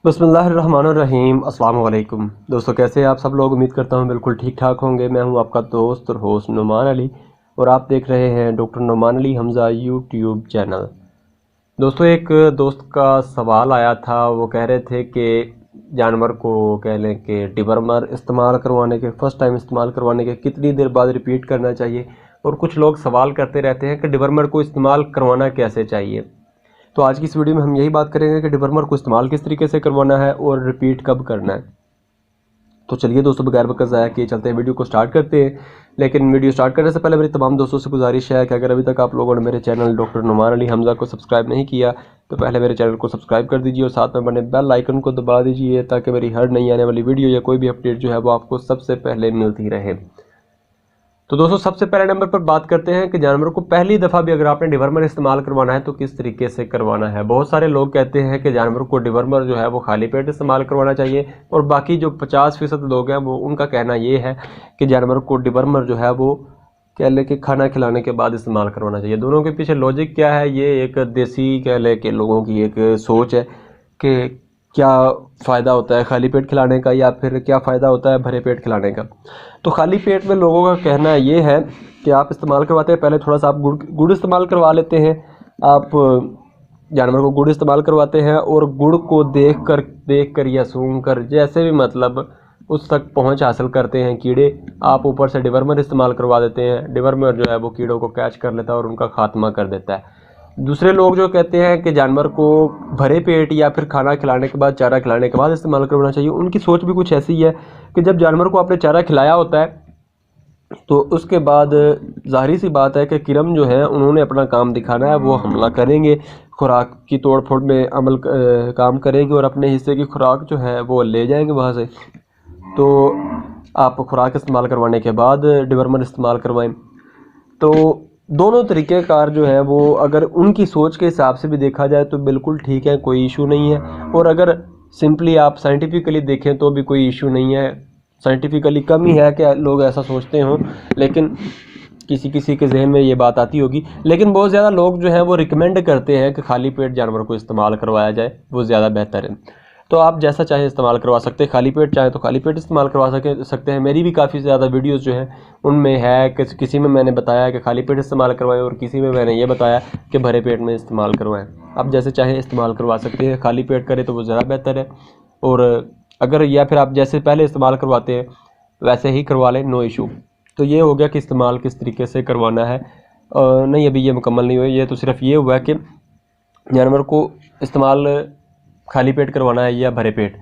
बिस्मिल्लाहिर्रहमानिर्रहीम अस्सलाम वालेकुम दोस्तों, कैसे हैं आप सब लोग। उम्मीद करता हूं बिल्कुल ठीक ठाक होंगे। मैं हूं आपका दोस्त और होस्ट नुमान अली और आप देख रहे हैं doctor Numan Ali Hamza YouTube channel. दोस्तों, एक दोस्त का सवाल आया था। वो कह रहे थे कि जानवर को कह लें कि डिवर्मर इस्तेमाल करवाने के फ़र्स्ट टाइम इस्तेमाल करवाने के कितनी देर बाद रिपीट करना चाहिए, और कुछ लोग सवाल करते रहते हैं कि डिवर्मर को इस्तेमाल करवाना कैसे चाहिए। तो आज की इस वीडियो में हम यही बात करेंगे कि डिवर्मर को इस्तेमाल किस तरीके से करवाना है और रिपीट कब करना है। तो चलिए दोस्तों, बगैर वक्त ज़ाया किए चलते हैं, वीडियो को स्टार्ट करते हैं। लेकिन वीडियो स्टार्ट करने से पहले मेरी तमाम दोस्तों से गुजारिश है कि अगर अभी तक आप लोगों ने मेरे चैनल डॉक्टर नुमान अली हमज़ा को सब्सक्राइब नहीं किया तो पहले मेरे चैनल को सब्सक्राइब कर दीजिए और साथ में बने बेल आइकन को दबा दीजिए ताकि मेरी हर नई आने वाली वीडियो या कोई भी अपडेट जो है वो आपको सबसे पहले मिलती रहे। तो दोस्तों, सबसे पहले नंबर पर बात करते हैं कि जानवर को पहली दफ़ा भी अगर आपने डिवर्मर इस्तेमाल करवाना है तो किस तरीके से करवाना है। बहुत सारे लोग कहते हैं कि जानवर को डिवर्मर जो है वो खाली पेट इस्तेमाल करवाना चाहिए, और बाकी जो 50% लोग हैं वो उनका कहना ये है कि जानवर को डिवर्मर जो है वो कह लें कि खाना खिलाने के बाद इस्तेमाल करवाना चाहिए। दोनों के पीछे लॉजिक क्या है, ये एक देसी कह लें कि लोगों की एक सोच है कि क्या फ़ायदा होता है खाली पेट खिलाने का या फिर क्या फ़ायदा होता है भरे पेट खिलाने का। तो खाली पेट में लोगों का कहना ये है कि आप इस्तेमाल करवाते हैं, पहले थोड़ा सा आप गुड़ इस्तेमाल करवा लेते हैं। आप जानवर को गुड़ इस्तेमाल करवाते हैं और गुड़ को देख कर या सूंघ कर जैसे भी मतलब उस तक पहुंच हासिल करते हैं कीड़े, आप ऊपर से डिवर्मर इस्तेमाल करवा देते हैं। डिवर्मर जो है वो कीड़ों को कैच कर लेता है और उनका खात्मा कर देता है। दूसरे लोग जो कहते हैं कि जानवर को भरे पेट या फिर खाना खिलाने के बाद, चारा खिलाने के बाद इस्तेमाल करवाना चाहिए, उनकी सोच भी कुछ ऐसी है कि जब जानवर को आपने चारा खिलाया होता है तो उसके बाद ज़ाहिर सी बात है कि किरम जो है उन्होंने अपना काम दिखाना है, वो हमला करेंगे, खुराक की तोड़ फोड़ में काम करेंगे और अपने हिस्से की खुराक जो है वो ले जाएंगे वहाँ से। तो आप खुराक इस्तेमाल करवाने के बाद डिवर्मर इस्तेमाल करवाएं। तो दोनों तरीके कार जो है वो अगर उनकी सोच के हिसाब से भी देखा जाए तो बिल्कुल ठीक है, कोई इशू नहीं है। और अगर सिंपली आप साइंटिफिकली देखें तो भी कोई इशू नहीं है। साइंटिफिकली कम ही है कि लोग ऐसा सोचते हों, लेकिन किसी किसी के जहन में ये बात आती होगी। लेकिन बहुत ज़्यादा लोग जो हैं वो रिकमेंड करते हैं कि खाली पेट जानवर को इस्तेमाल करवाया जाए, वो ज़्यादा बेहतर है। तो आप जैसा चाहे इस्तेमाल करवा सकते हैं, खाली पेट चाहे तो खाली पेट इस्तेमाल करवा सकते हैं। मेरी भी काफ़ी ज़्यादा वीडियोस जो हैं उनमें है कि किसी में मैंने बताया कि खाली पेट इस्तेमाल करवाएं और किसी में मैंने ये बताया कि भरे पेट में इस्तेमाल करवाएं। आप जैसे चाहे इस्तेमाल करवा सकते हैं। खाली पेट करें तो वो ज़्यादा बेहतर है, और अगर या फिर आप जैसे पहले इस्तेमाल करवाते हैं वैसे ही करवा लें, नो इशू। तो ये हो गया कि इस्तेमाल किस तरीके से करवाना है। नहीं, अभी ये मुकम्मल नहीं हुआ, ये तो सिर्फ ये हुआ कि जानवर को इस्तेमाल खाली पेट करवाना है या भरे पेट।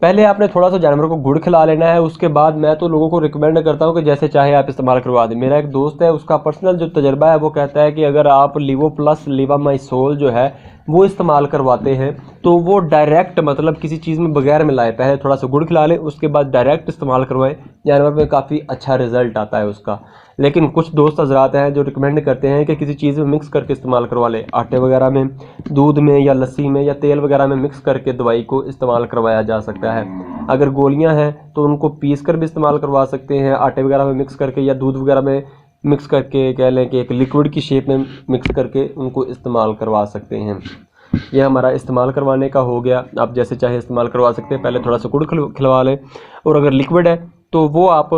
पहले आपने थोड़ा सा जानवर को गुड़ खिला लेना है, उसके बाद मैं तो लोगों को रिकमेंड करता हूँ कि जैसे चाहे आप इस्तेमाल करवा दें। मेरा एक दोस्त है, उसका पर्सनल जो तजर्बा है वो कहता है कि अगर आप लिवो प्लस लिवामाइसोल जो है वो इस्तेमाल करवाते हैं तो वो डायरेक्ट मतलब किसी चीज़ में बगैर मिलाए, पहले थोड़ा सा गुड़ खिला लें उसके बाद डायरेक्ट इस्तेमाल करवाएं, जानवर में काफ़ी अच्छा रिजल्ट आता है उसका। लेकिन कुछ दोस्त हजरात हैं जो रिकमेंड करते हैं कि किसी चीज़ में मिक्स करके इस्तेमाल करवा लें, आटे वगैरह में, दूध में या लस्सी में या तेल वगैरह में मिक्स करके दवाई को इस्तेमाल करवाया जा सकता है। अगर गोलियां हैं तो उनको पीस कर भी इस्तेमाल करवा सकते हैं, आटे वगैरह में मिक्स करके या दूध वगैरह में मिक्स करके, कह लें कि एक लिक्विड की शेप में मिक्स करके उनको इस्तेमाल करवा सकते हैं। यह हमारा इस्तेमाल करवाने का हो गया। आप जैसे चाहे इस्तेमाल करवा सकते हैं। पहले थोड़ा सा गुड़ खिलवा लें, और अगर लिक्विड है तो वो आप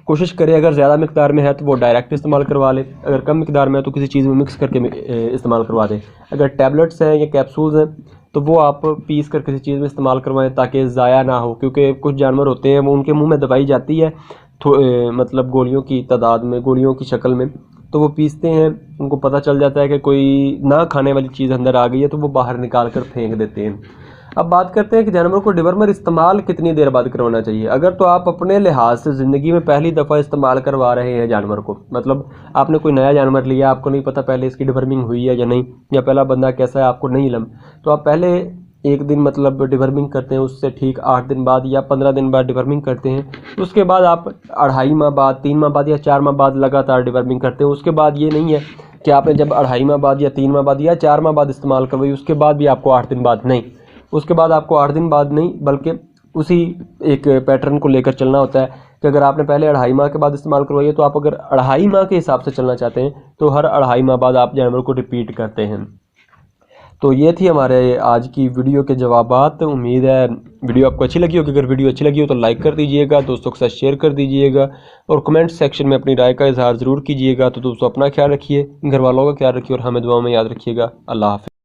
कोशिश करें, अगर ज़्यादा मिकदार में है तो वो डायरेक्ट इस्तेमाल करवा लें, अगर कम मिकदार में है तो किसी चीज़ में मिक्स करके इस्तेमाल करवा दें। अगर टैबलेट्स हैं या कैप्सूल्स हैं तो वो आप पीस कर किसी चीज़ में इस्तेमाल करवाएं ताकि ज़ाया ना हो, क्योंकि कुछ जानवर होते हैं वो उनके मुंह में दवाई जाती है मतलब गोलियों की तादाद में, गोलियों की शक्ल में, तो वो पीसते हैं, उनको पता चल जाता है कि कोई ना खाने वाली चीज़ अंदर आ गई है तो वो बाहर निकाल कर फेंक देते हैं। अब बात करते हैं कि जानवर को डिवर्मर इस्तेमाल कितनी देर बाद करवाना चाहिए। अगर तो आप अपने लिहाज से ज़िंदगी में पहली दफ़ा इस्तेमाल करवा रहे हैं जानवर को, मतलब आपने कोई नया जानवर लिया, आपको नहीं पता पहले इसकी डिवर्मिंग हुई है या नहीं, या पहला बंदा कैसा है आपको नहीं इल्म, तो आप पहले एक दिन मतलब डिवर्मिंग करते हैं, उससे ठीक 8 दिन बाद या 15 दिन बाद डिवर्मिंग करते हैं। उसके बाद आप 2.5 माह बाद, 3 माह बाद या 4 माह बाद लगातार डिवर्मिंग करते हैं। उसके बाद ये नहीं है कि आपने जब 2.5 माह बाद या 3 माह बाद या 4 माह बाद इस्तेमाल करवाई उसके बाद भी आपको 8 दिन बाद नहीं, उसके बाद आपको 8 दिन बाद नहीं, बल्कि उसी एक पैटर्न को लेकर चलना होता है कि अगर आपने पहले 2.5 माह के बाद इस्तेमाल करवाई है तो आप अगर 2.5 माह के हिसाब से चलना चाहते हैं तो हर 2.5 माह बाद आप जानवर को रिपीट करते हैं। तो ये थी हमारे आज की वीडियो के जवाबात। उम्मीद है वीडियो आपको अच्छी लगी होगी। अगर वीडियो अच्छी लगी हो तो लाइक कर दीजिएगा, दोस्तों के साथ शेयर कर दीजिएगा और कमेंट सेक्शन में अपनी राय का इजहार ज़रूर कीजिएगा। तो दोस्तों अपना ख्याल रखिए, घर वालों का ख्याल रखिए और हमें दुआ में याद रखिएगा। अल्लाह हाफ़िज़।